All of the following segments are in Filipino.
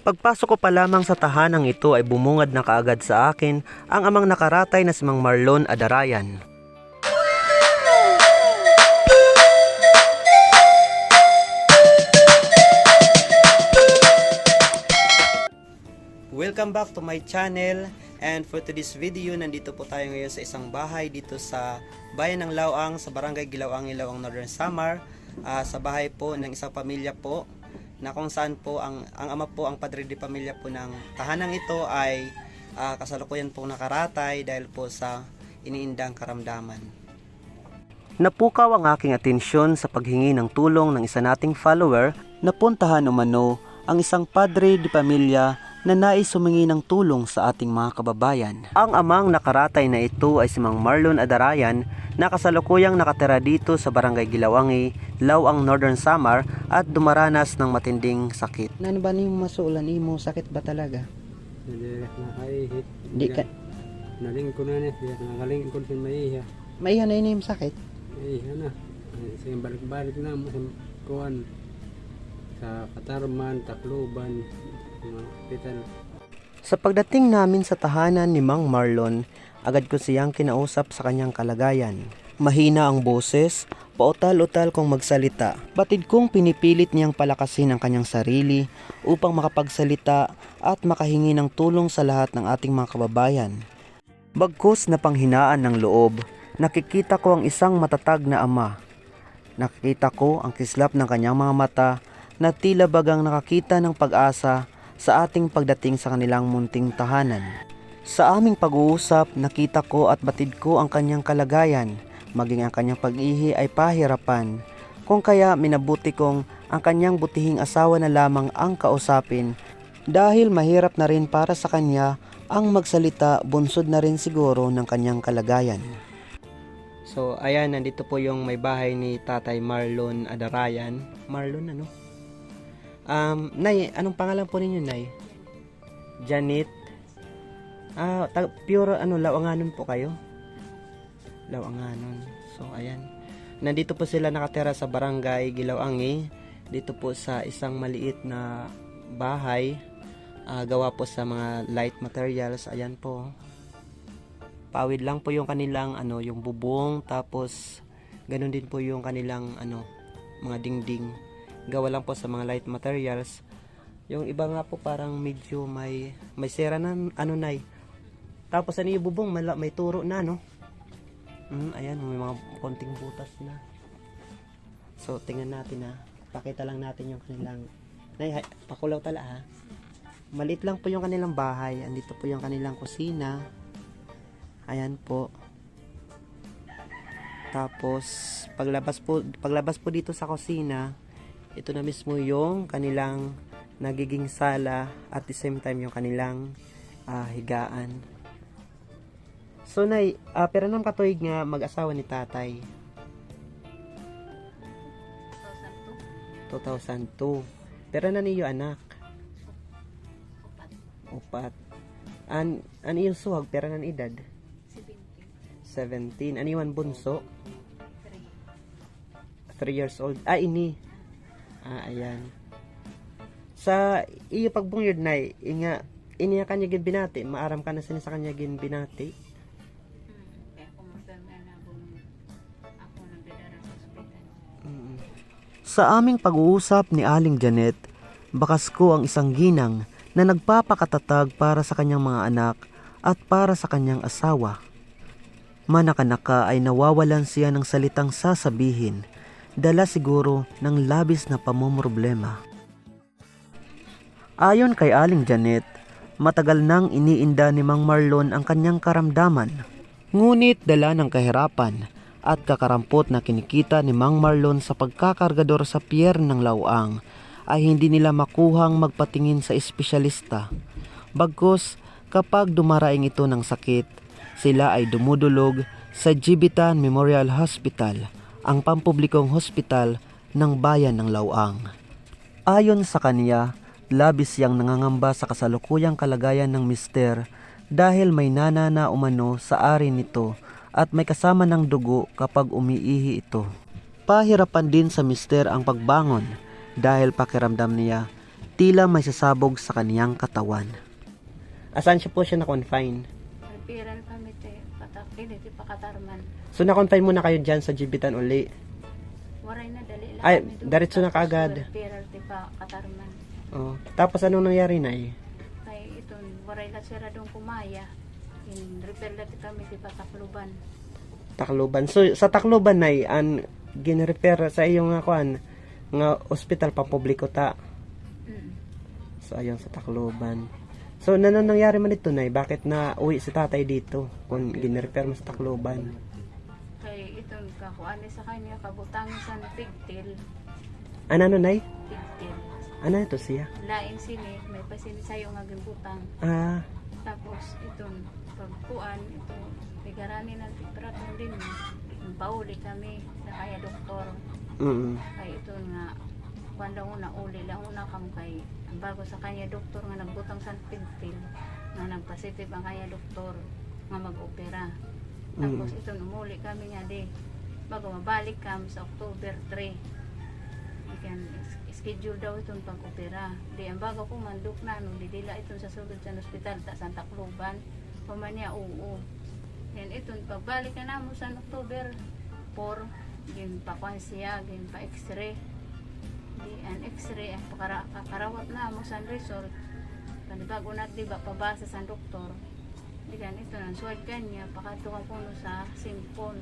Pagpasok ko pa lamang sa tahanang ito ay bumungad na kaagad sa akin ang amang nakaratay na si Mang Marlon Adarayan. Welcome back to my channel, and for today's video, nandito po tayo ngayon sa isang bahay dito sa bayan ng Lauang, sa barangay Gilawang, Ilawang, Northern Samar, sa bahay po ng isang pamilya po na kung saan po ang ama po, ang padre de pamilya po ng tahanang ito ay kasalukuyan po nakaratay dahil po sa iniindang karamdaman. Napukaw ang aking atensyon sa paghingi ng tulong ng isa nating follower na puntahan umano ang isang padre de pamilya na nais humingi ng tulong sa ating mga kababayan. Ang amang nakaratay na ito ay si Mang Marlon Adarayan na kasalukuyang nakatira dito sa barangay Gilawangi, Lauang, Northern Samar at dumaranas ng matinding sakit. Ano ba ni masuulan mo? Sakit ba talaga? Hindi nakahihit. Di ka... Naling ko na niya. Nakaling ko sin maiha. Maiha na yun yung sakit? Maiha na. Sige balik-balik na mo sa kuwan. Sa Katarman, Tacloban, mga hospital. Sa pagdating namin sa tahanan ni Mang Marlon, agad ko siyang kinausap sa kanyang kalagayan. Mahina ang boses, pautal-utal kong magsalita. Batid kong pinipilit niyang palakasin ang kanyang sarili upang makapagsalita at makahingi ng tulong sa lahat ng ating mga kababayan. Bagkus na panghinaan ng loob, nakikita ko ang isang matatag na ama. Nakikita ko ang kislap ng kanyang mga mata na tila bagang nakakita ng pag-asa sa ating pagdating sa kanilang munting tahanan. Sa aming pag-uusap, nakita ko at batid ko ang kanyang kalagayan, maging ang kanyang pag-ihi ay pahirapan. Kung kaya minabuti kong ang kanyang butihing asawa na lamang ang kausapin dahil mahirap na rin para sa kanya ang magsalita, bunsod na rin siguro ng kanyang kalagayan. So ayan, nandito po yung may bahay ni Tatay Marlon Adarayan. Marlon ano? Nay, anong pangalan po ninyo, Nay? Janet. Pure Lawanganon po kayo? Lawanganon. So, ayan. Nandito po sila nakatira sa barangay Gilawangi. Dito po sa isang maliit na bahay. Gawa po sa mga light materials. Ayan po. Pawid lang po yung kanilang yung bubong, tapos ganun din po yung kanilang mga dingding. Gawa lang po sa mga light materials. Yung iba nga po parang medyo may sera na Nay. Tapos yung bubong may turo na ayan, may mga konting butas na. So tingnan natin pakita lang natin yung kanilang Nay, pakulaw tala ha. Maliit lang po yung kanilang bahay. Andito po yung kanilang kusina. Ayan po. Tapos paglabas po dito sa kusina, ito na mismo yung kanilang nagiging sala at the same time yung kanilang higaan. So Nay, pero nang katuig nga mag-asawa ni Tatay? 2002. Pero na niyo anak? Upat. An iyo suwag pero nan edad? 17. Ano yung bunso? 3 years old. Ini. Ayan. Sa iyo pagbungyod Nay, inya kanya gin binati, maaram ka na sa kanya gin binati. Sa aming pag-uusap ni Aling Janet, bakas ko ang isang ginang na nagpapakatatag para sa kanyang mga anak at para sa kanyang asawa. Manakanaka ay nawawalan siya ng salitang sasabihin, dala siguro ng labis na pamumroblema. Ayon kay Aling Janet, matagal nang iniinda ni Mang Marlon ang kanyang karamdaman. Ngunit dala ng kahirapan at kakarampot na kinikita ni Mang Marlon sa pagkakargador sa pier ng Lauang, ay hindi nila makuhang magpatingin sa espesyalista. Bagkus, kapag dumaraing ito ng sakit, sila ay dumudulog sa Gibitan Memorial Hospital, ang pampublikong hospital ng bayan ng Lauang. Ayon sa kanya, labis siyang nangangamba sa kasalukuyang kalagayan ng mister dahil may nanana umano sa ari nito at may kasama ng dugo kapag umiihi ito. Pahirapan din sa mister ang pagbangon dahil pakiramdam niya tila may sasabog sa kaniyang katawan. Asan siya po siya na-confine? Referral kami te patakili ti pakatarman. So na-confine muna kayo dyan sa Jibitan uli. Waray na dali lang. Ay, kami doon. diretso na Tapos kaagad. Referral ti pakatarman. Oh. Tapos anong nangyari na Kay ito, waray na sira doon kumaya. In referral ti kami ti patakluban. Tacloban. So sa Tacloban na ginrefer sa iyong nga kuan nga ospital pampubliko ta. Mm. So ayun sa Tacloban. So ano nangyari man ito bakit na uwi si tatay dito kung ginrefer mo sa Tacloban? Kay ito, kakuan sa kanya, kabutang sa pigtil. Ano nay? Pigtil. Ano ito siya? Lain sini, may pasini sa'yo nga gibutang. Ah, Tapos ito, pagkuan, ito, pigarani ng temperature din. Pauli kami sa kaya doktor. Kay ito nga, kuanda una, uli lang una kam kay, ang bago sa kanya doktor nga nagbutang sa pigtil, nga nagpositive ang kanya doktor nga mag-opera. Tapos ito, umuli kami nga di, bago mabalik kami sa October 3. Ikan, schedule daw itong pag-opera. Di, ang bago ko manduk na, no, didila itong sa sulod sa ospital, ta Santa Cloban, pamanya, oo. Yan itong, pagbalik na namo sa October 4, gin pa kuan siya, gin pa x-ray. Di, an x-ray, ang kakarawat na mo sa result. Panibago na, di ba, pabasa sa doktor. Di kan, ito, ang suwad kanya, pakatuwa ko no sa simple.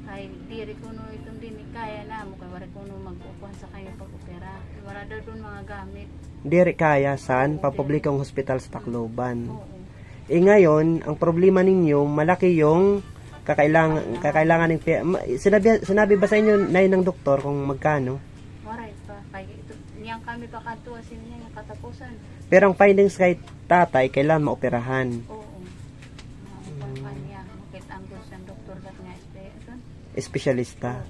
Kay diri ko no itong dinig kaya na mo kay wala ko no mag-upuan sa kayo pag-opera. Wala daw doon mga gamit. diri kaya san pampublikong hospital sa Tacloban. Oo. Ngayon, ang problema ninyo, malaki yung kakailangan ng sinabi ba sa inyo ng doktor kung magkano? Waray pa. Kay ito, niyang kami pa katuwa niya yung katapusan. Pero ang findings kay tatay, kailan maoperahan. Oo. Mga niya. Makita ang gusto ng doktor kat nga Espesyalista.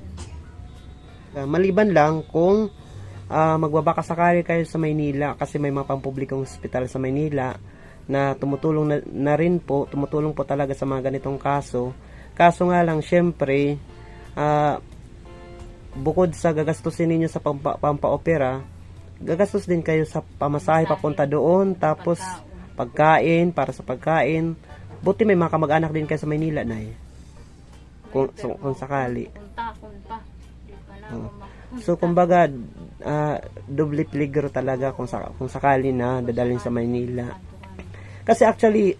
Maliban lang kung magbabaka sakali kayo sa Maynila kasi may mga pampublikong hospital sa Maynila na tumutulong na rin po, tumutulong po talaga sa mga ganitong kaso. Kaso nga lang, syempre, bukod sa gagastusin ninyo sa pampaopera, gagastos din kayo sa pamasahe papunta doon, tapos pagkain, para sa pagkain. Buti may mga kamag-anak din kayo sa Maynila na kung sakali. Kunta. Di pa na ako So kumbaga doble peligro talaga kung sakali na dadalhin sa Maynila. Kasi actually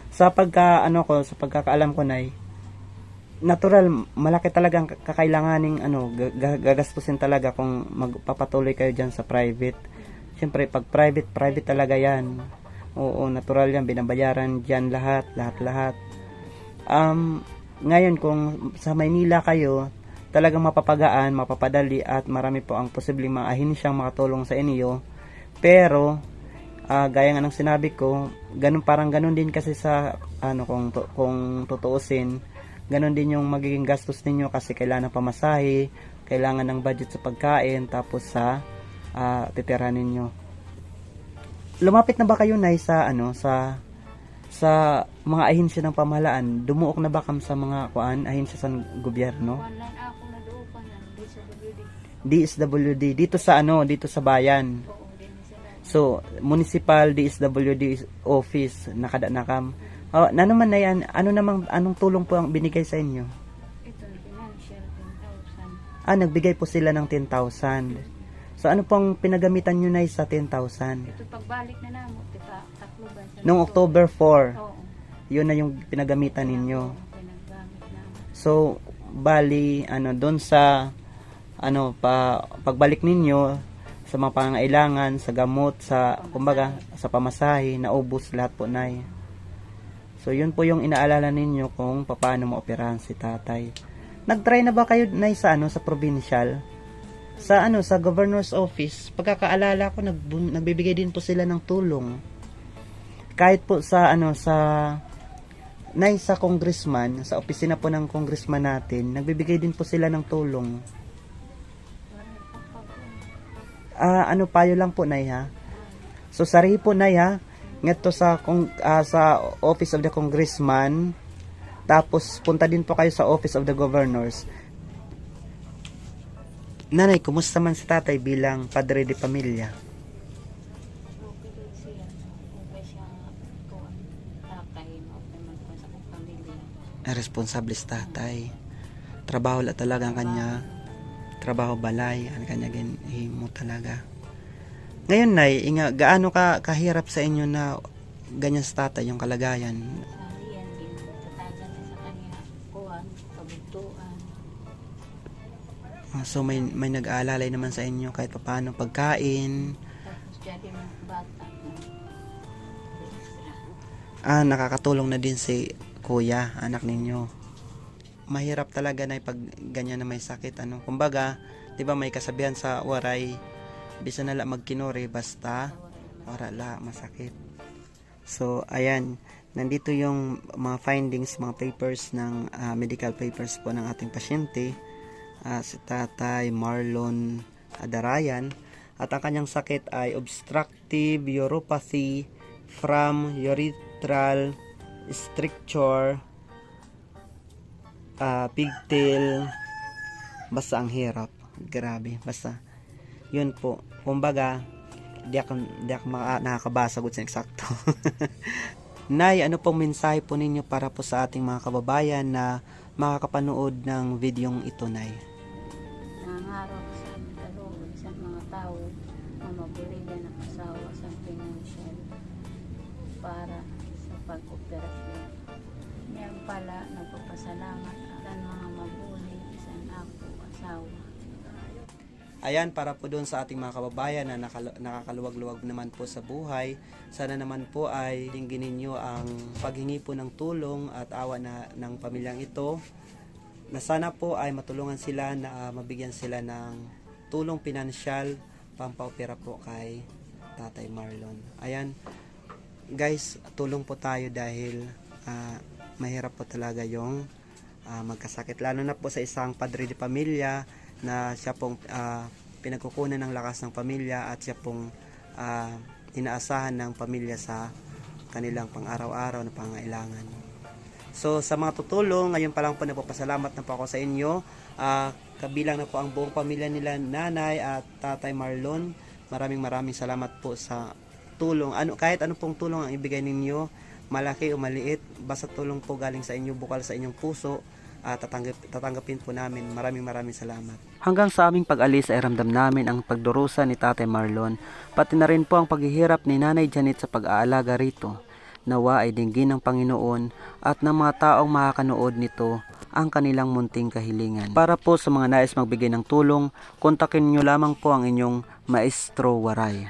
sa pagkakaalam ko na natural malaki talagang kakailanganing gagastusin talaga kung magpapatuloy kayo diyan sa private. Siyempre pag private talaga 'yan. Oo, natural 'yan, binabayaran diyan lahat. Ngayon kung sa Maynila kayo, talagang mapapagaan, mapapadali at marami po ang posibleng mga ahensyang makatulong sa inyo. Pero gaya nga ng sinabi ko, parang ganun din kasi sa kung tutuusin, ganun din yung magiging gastos ninyo kasi kailangan ng pamasahe, kailangan ng budget sa pagkain, tapos sa titirahan ninyo. Lumapit na ba kayo sa mga ahensya ng pamahalaan? Dumuok na ba kam sa mga ahensya sa gobyerno? Online ako na doon pa na DSWD. DSWD dito sa bayan. Oo, din sila. So, municipal DSWD office nakam. Naman na yan, anong tulong po ang binigay sa inyo? Ito, financial 10,000. Nagbigay po sila ng 10,000. So, ano pong pinagamitan nyo na sa 10,000? Ito, pagbalik na namo, Tacloban. Noong October 4, Oo. yun na yung pinagamitan ninyo. Pinagamit namin. So, bali, doon sa, pagbalik ninyo, sa mga pangangailangan, sa gamot, sa pamasahe, naubos lahat po na. So, yun po yung inaalala ninyo kung paano maoperahan si tatay. Nag-try na ba kayo na sa provincial? Sa governor's office, pagkakaalala ko, nagbibigay din po sila ng tulong. Kahit po sa congressman, sa opisina po ng congressman natin, nagbibigay din po sila ng tulong. Payo lang po, Nay, ha? So, sari po, Nay, ha? Ngato sa office of the congressman, tapos punta din po kayo sa office of the governors. Nanay, kumusta man si tatay bilang padre de pamilya? siya. Okay siya kuan. Tatay mo naman po sa kong pamilya. Responsable si tatay. Trabaho la talaga ang kanya. Trabaho balay ang kanya ginhimo talaga. Ngayon nay, gaano kahirap sa inyo na ganyan sa tatay yung kalagayan? Yan, ginatatagan na sa kanya kuan, kabugtuan. So may nag-aalalay naman sa inyo kahit papaano pagkain. Tapos jadi mga bata. Extra. Nakakatulong na din si kuya, anak ninyo. Mahirap talaga na pag ganyan na may sakit. Kumbaga, di ba may kasabihan sa waray, bisa na lang magkinori basta wala la masakit. So, ayan, nandito yung mga findings, mga papers ng medical papers po ng ating pasyente, si Tatay Marlon Adarayan, at ang kanyang sakit ay obstructive uropathy from urethral stricture, pigtail, basta ang hirap, grabe, basta yun po, kumbaga di ako nakakabasa gud sa eksakto. Nay, ano pong mensahe po ninyo para po sa ating mga kababayan na makakapanood ng videong ito, Nay? Nangarap sa kaloob sa mga tao na mabuligan ng asawa sa financial para sa pag-operasyon. Yan pala, nagpapasalamat ang mga mabuli sa ako asawa. Ayan, para po doon sa ating mga kababayan na nakakaluwag-luwag naman po sa buhay, sana naman po ay dinggin ninyo ang paghingi po ng tulong at awa ng pamilyang ito, na sana po ay matulungan sila na mabigyan sila ng tulong pinansyal pampaopera po kay Tatay Marlon. Ayan, guys, tulong po tayo dahil mahirap po talaga yung magkasakit, lalo na po sa isang padre de pamilya na siya pong pinagkukunan ng lakas ng pamilya at siya pong inaasahan ng pamilya sa kanilang pang-araw-araw na pangailangan. So sa mga tutulong, ngayon pa lang po nagpapasalamat na po ako sa inyo. Kabilang na po ang buong pamilya nila, Nanay at Tatay Marlon. Maraming salamat po sa tulong. Kahit ano pong tulong ang ibigay ninyo, malaki o maliit, basta tulong po galing sa inyo, bukal sa inyong puso, tatanggapin po namin. Maraming salamat. Hanggang sa aming pag-alis ay ramdam namin ang pagdurusa ni Tatay Marlon, pati na rin po ang paghihirap ni Nanay Janet sa pag-aalaga rito. Nawa ay dinggin ng Panginoon at ng mga taong makakanood nito ang kanilang munting kahilingan. Para po sa mga nais magbigay ng tulong, kontakin nyo lamang po ang inyong Maestro Waray.